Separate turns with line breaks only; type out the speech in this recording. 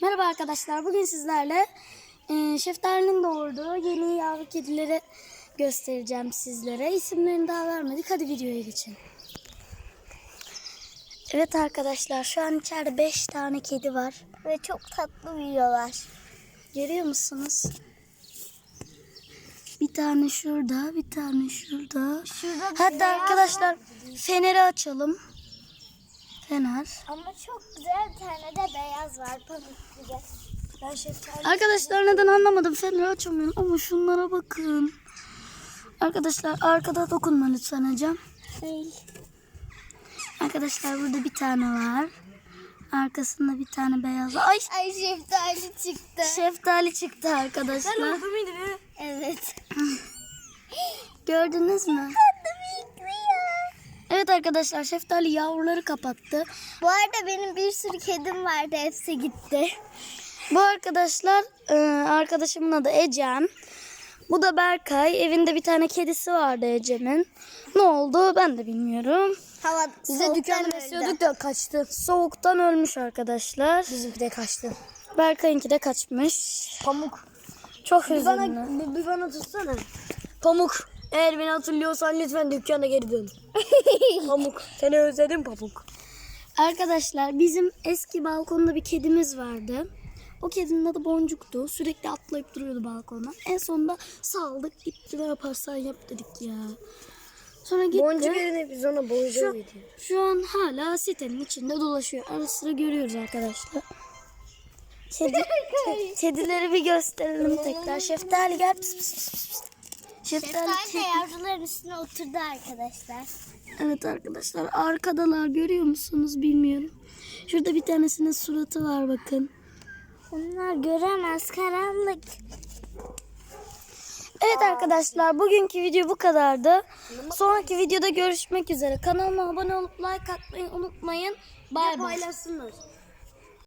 Merhaba arkadaşlar. Bugün sizlerle Şeftali'nin doğurduğu yeni yavru kedileri göstereceğim sizlere. İsimlerini daha vermedik. Hadi videoya geçelim. Evet arkadaşlar, şu an içeride 5 tane kedi var.
Ve çok tatlı uyuyorlar.
Görüyor musunuz? Bir tane şurada, bir tane şurada. Hatta arkadaşlar feneri açalım. Fener.
Ama çok güzel bir tane de beyaz var pamuk gibi. Ben şeftali...
Arkadaşlar neden anlamadım. Feneri açamıyorum ama şunlara bakın. Arkadaşlar arkada dokunma lütfen hocam. Arkadaşlar burada bir tane var. Arkasında bir tane beyaz var.
Ay şeftali çıktı.
Şeftali çıktı arkadaşlar.
Evet.
Gördünüz mü?
Tatlı bekliyor.
Evet arkadaşlar, Şeftali yavruları kapattı.
Bu arada benim bir sürü kedim vardı. Hepsi gitti.
Bu arkadaşlar arkadaşımın adı Ecem. Bu da Berkay. Evinde bir tane kedisi vardı Ecem'in. Ne oldu ben de bilmiyorum.
Hava
Biz de dükkanda besliyorduk da kaçtı. Soğuktan ölmüş arkadaşlar.
Bizimki de kaçtı.
Berkay'ınki de kaçmış.
Pamuk.
Çok
Bir
üzüldüm.
bana tutsana. Pamuk. Eğer beni hatırlıyorsan lütfen dükkana geri dön. Pamuk. Seni özledim Pamuk.
Arkadaşlar bizim eski balkonda bir kedimiz vardı. O kedinin adı Boncuk'tu. Sürekli atlayıp duruyordu balkondan. En sonunda saldık, gitti, ne yaparsan yap dedik ya. Sonra gitti.
Boncuk yerine biz ona boncuk ediyoruz.
Şu an hala sitenin içinde dolaşıyor. Ara sıra görüyoruz arkadaşlar. Kedileri bir gösterelim tekrar. Şeftali gel. Pıs pıs pıs pıs. Şeftali
de yavruların üstüne oturdu arkadaşlar.
Evet arkadaşlar, arkadalar, görüyor musunuz bilmiyorum. Şurada bir tanesinin suratı var bakın.
Onlar göremez, karanlık.
Evet arkadaşlar, bugünkü video bu kadardı. Sonraki videoda görüşmek üzere. Kanalıma abone olup like atmayı unutmayın. Bay bay.
Paylaşsınlar.